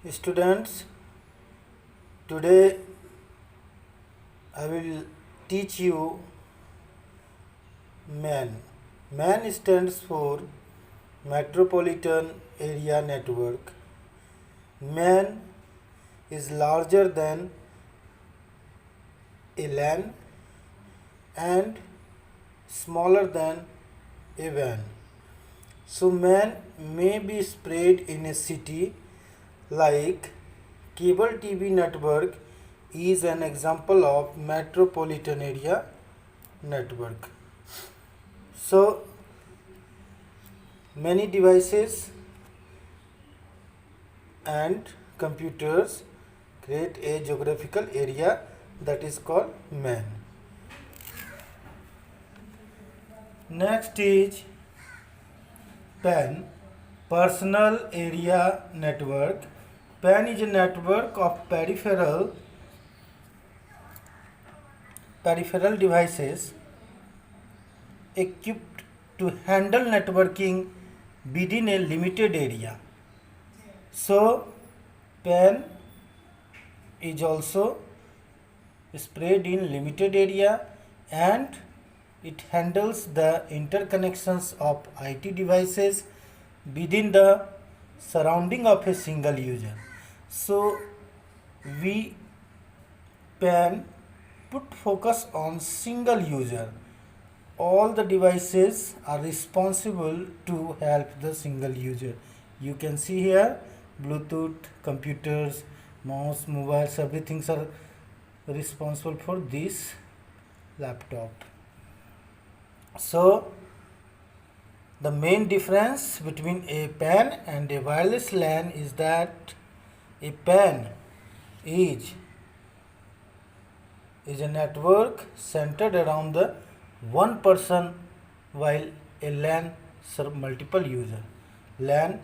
Students, today I will teach you MAN. MAN stands for Metropolitan Area Network. MAN is larger than a LAN and smaller than a WAN. So MAN may be spread in a city like cable TV network is an example of metropolitan area network. So many devices and computers create a geographical area that is called MAN. Next is PAN, Personal Area Network. PAN is a network of peripheral devices equipped to handle networking within a limited area. So PAN is also spread in limited area and it handles the interconnections of IT devices within the surrounding of a single user. So we can put focus on single user. All the devices are responsible to help the single user. You can see here Bluetooth, computers, mouse, mobiles, everything are responsible for this laptop. So the main difference between a PAN and a wireless LAN is that a PAN is a network centered around the one person, while a LAN serves multiple users. LAN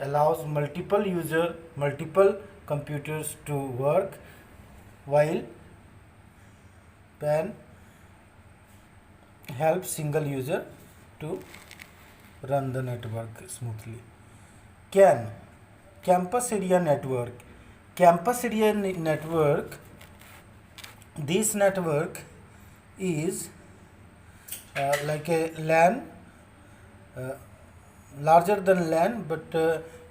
allows multiple computers to work, while PAN helps single user to run the network smoothly. CAN, Campus Area Network. Campus Area Network, this network is like a LAN, larger than LAN, but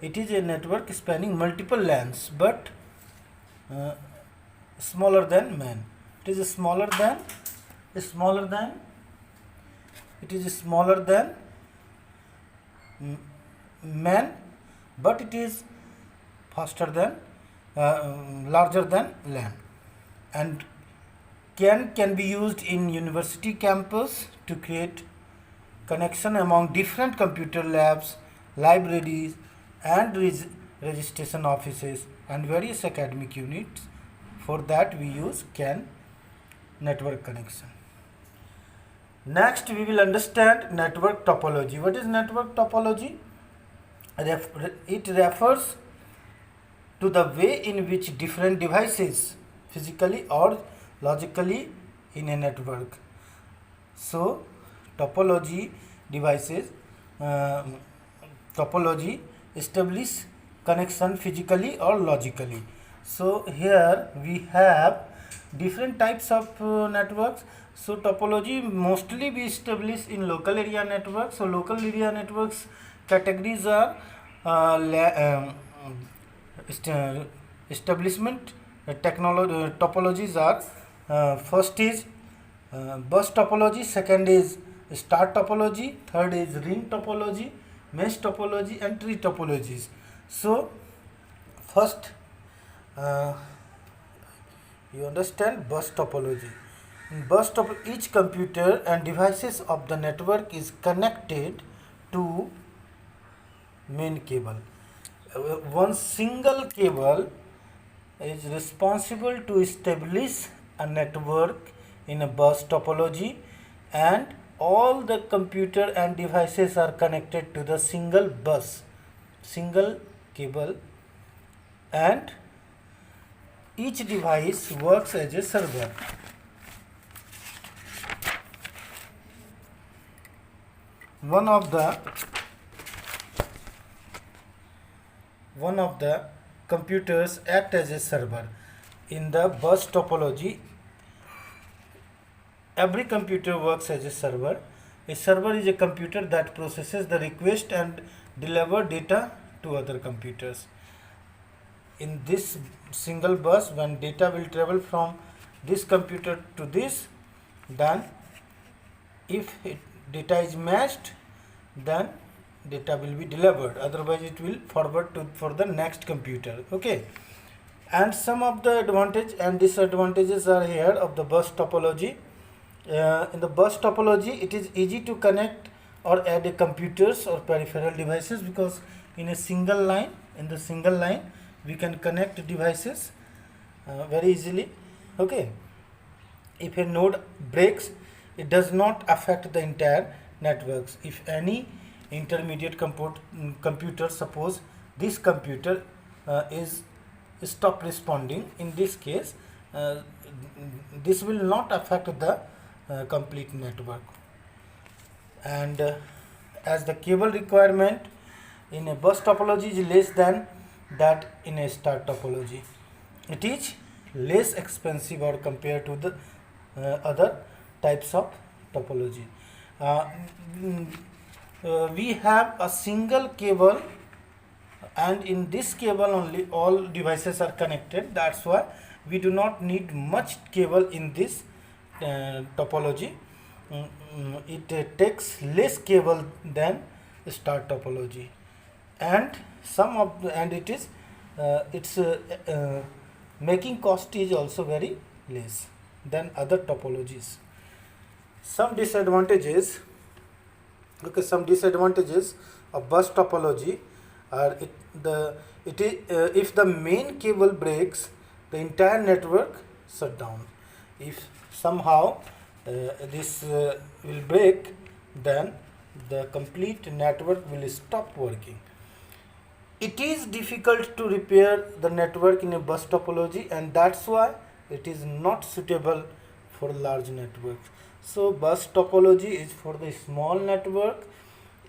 it is a network spanning multiple LANs, but smaller than MAN. It is smaller than MAN, but it is faster than larger than LAN. And CAN can be used in university campus to create connection among different computer labs, libraries, and registration offices and various academic units. For that we use CAN network connection. Next we will understand network topology. What is network topology? It refers to the way in which different devices physically or logically in a network. So topology establish connection physically or logically. So here we have different types of networks. So topology mostly we establish in local area networks. So local area networks categories are establishment topologies are first is bus topology, second is star topology, third is ring topology, mesh topology, and tree topologies. So first you understand bus topology. In bus topology, each computer and devices of the network is connected to main cable. One single cable is responsible to establish a network in a bus topology, and all the computer and devices are connected to the single cable, and each device works as a server. One of the computers act as a server. In the bus topology, every computer works as a server. A server is a computer that processes the request and deliver data to other computers. In this single bus, when data will travel from this computer to this, then if data is matched, then data will be delivered, otherwise it will forward to for the next computer. Okay, and some of the advantage and disadvantages are here of the bus topology. In the bus topology, it is easy to connect or add a computers or peripheral devices, because in a single line, we can connect devices very easily. Okay, if a node breaks, it does not affect the entire networks. If any intermediate computer, suppose this computer is stop responding, in this case this will not affect the complete network. And as the cable requirement in a bus topology is less than that in a star topology, it is less expensive or compared to the other types of topology. We have a single cable, and in this cable only all devices are connected. That's why we do not need much cable in this topology. It takes less cable than star topology, and it is its making cost is also very less than other topologies. Some disadvantages of bus topology are if the main cable breaks, the entire network shut down. If somehow this will break, then the complete network will stop working. It is difficult to repair the network in a bus topology, and that's why it is not suitable for large networks. So bus topology is for the small network.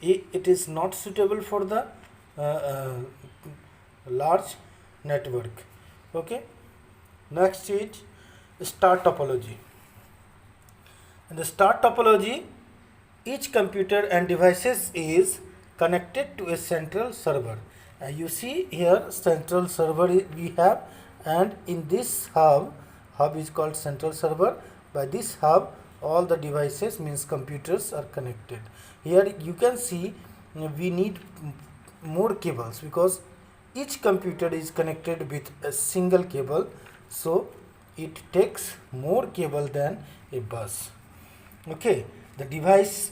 It is not suitable for the large network. Okay, next is star topology. In the star topology, each computer and devices is connected to a central server. You see here central server we have, and in this hub is called central server. By this hub, all the devices, means computers, are connected. Here you can see we need more cables, because each computer is connected with a single cable, so it takes more cable than a bus. Okay, the device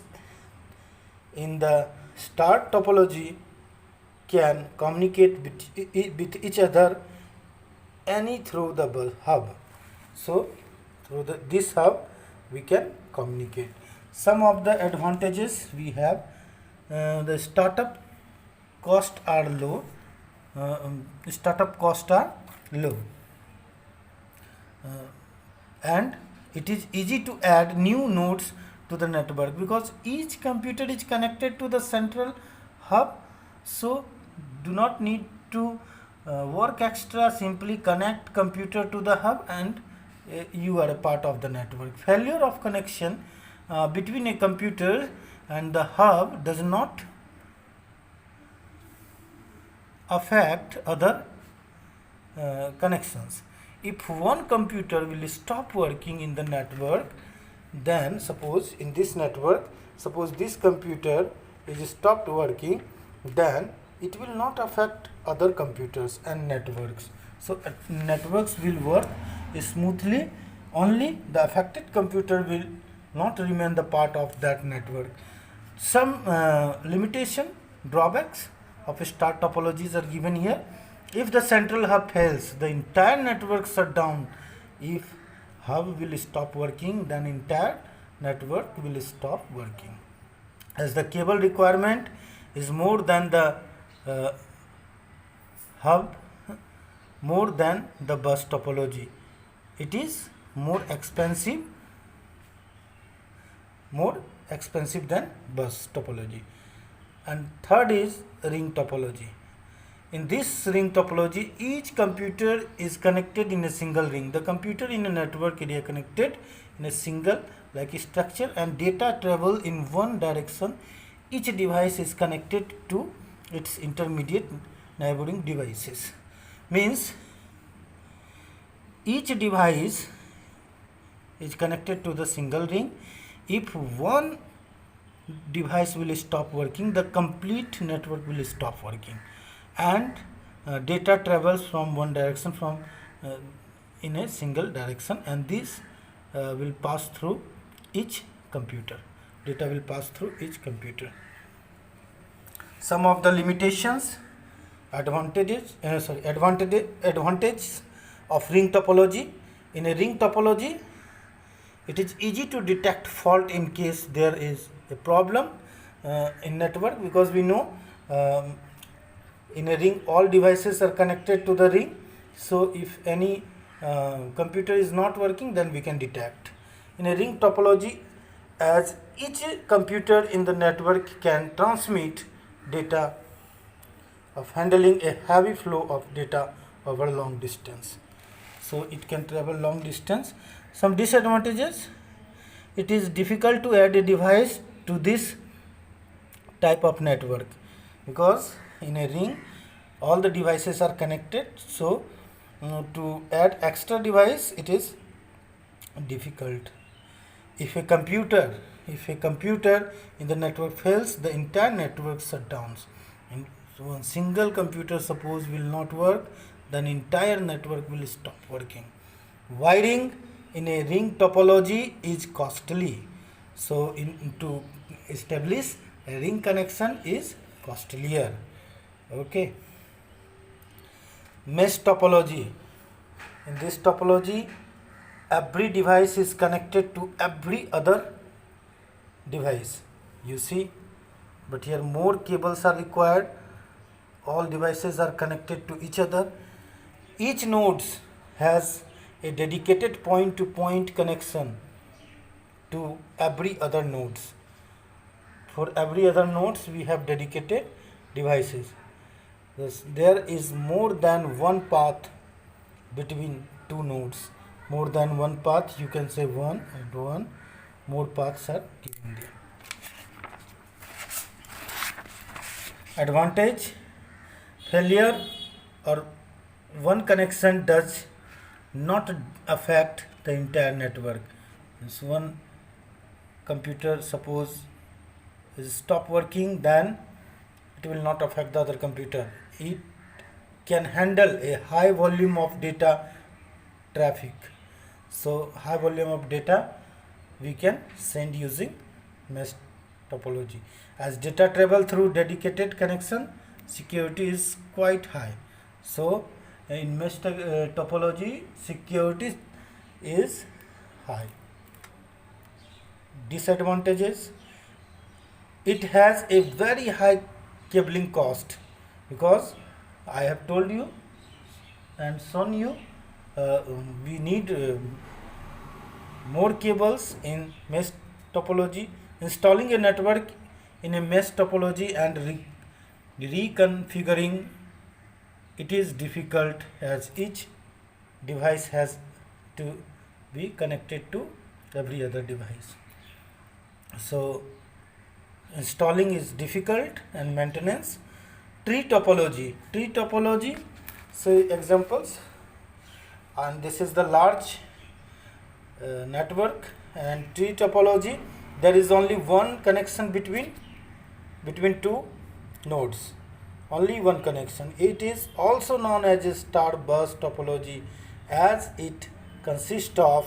in the star topology can communicate with each other any through the hub. So through this hub we can communicate. Some of the advantages we have: the startup costs are low. And it is easy to add new nodes to the network, because each computer is connected to the central hub. So do not need to work extra, simply connect computer to the hub and you are a part of the network. Failure of connection between a computer and the hub does not affect other connections. If one computer will stop working in the network, then suppose in this network, suppose this computer is stopped working, then it will not affect other computers and networks. So networks will work smoothly, only the affected computer will not remain the part of that network. Some limitation, drawbacks of star topologies are given here. If the central hub fails, the entire network shut down. If hub will stop working, then entire network will stop working. As the cable requirement is more than the hub, more than the bus topology, it is more expensive than bus topology. And third is ring topology. In this ring topology, each computer is connected in a single ring. The computer in a network area connected in a single like structure, and data travel in one direction. Each device is connected to its intermediate neighboring devices. Means each device is connected to the single ring. If one device will stop working, the complete network will stop working, and data travels from one direction from in a single direction, and this will pass through each computer. Data will pass through each computer. Some of the limitations, advantage of ring topology. In a ring topology, it is easy to detect fault in case there is a problem in network, because we know in a ring all devices are connected to the ring. So if any computer is not working, then we can detect. In a ring topology, as each computer in the network can transmit data of handling a heavy flow of data over long distance, so it can travel long distance. Some disadvantages: it is difficult to add a device to this type of network, because in a ring all the devices are connected, so to add extra device it is difficult. If a computer in the network fails, the entire network shutdowns. And so a single computer suppose will not work, then entire network will stop working. Wiring in a ring topology is costly, so to establish a ring connection is costlier. Okay. Mesh topology. In this topology, every device is connected to every other device, you see, but here more cables are required. All devices are connected to each other. Each nodes has a dedicated point to point connection to every other nodes. For every other nodes we have dedicated devices. Thus, there is more than one path between two nodes. More than one path, you can say one and one more paths are given there. Advantage: failure or one connection does not affect the entire network. Means one computer suppose is stop working, then it will not affect the other computer. It can handle a high volume of data traffic. So high volume of data we can send using mesh topology. As data travel through dedicated connection, security is quite high. So in mesh topology, security is high. Disadvantages: it has a very high cabling cost, because I have told you and shown you we need more cables in mesh topology. Installing a network in a mesh topology and reconfiguring it is difficult, as each device has to be connected to every other device. So installing is difficult, and maintenance. Tree topology, so examples, and this is the large network. And tree topology, there is only one connection between two nodes, only one connection. It is also known as a star bus topology, as it consists of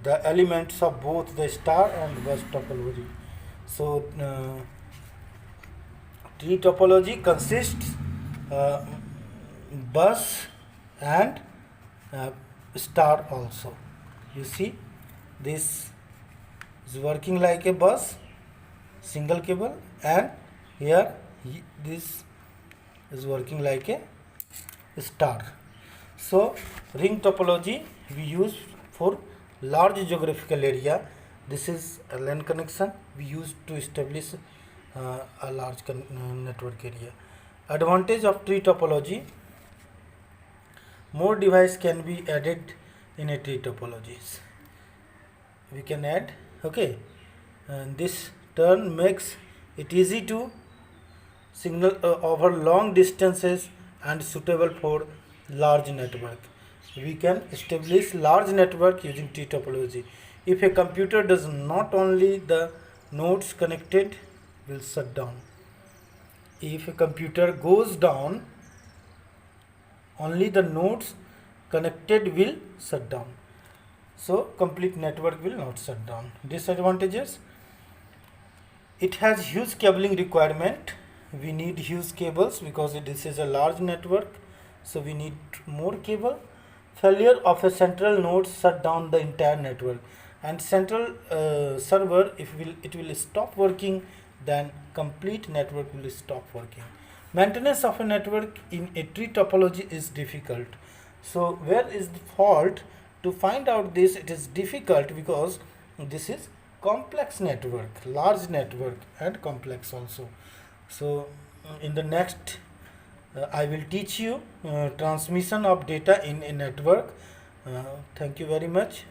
the elements of both the star and bus topology. So tree topology consists bus and star also. You see, this is working like a bus, single cable, and here this is working like a star. So ring topology we use for large geographical area. This is a LAN connection we use to establish a large network area. Advantage of tree topology: more device can be added in a tree topologies. We can add, okay, and this turn makes it easy to signal over long distances and suitable for large network. We can establish large network using tree topology. If a computer does not, only the nodes connected will shut down. If a computer goes down, only the nodes connected will shut down. So complete network will not shut down. Disadvantages: it has huge cabling requirement. We need huge cables because this is a large network, so we need more cable. Failure of a central node shut down the entire network, and central server, if it will stop working, then complete network will stop working. Maintenance of a network in a tree topology is difficult. So where is the fault? To find out this, it is difficult because this is complex network, large network and complex also. So in the next I will teach you transmission of data in a network. Thank you very much.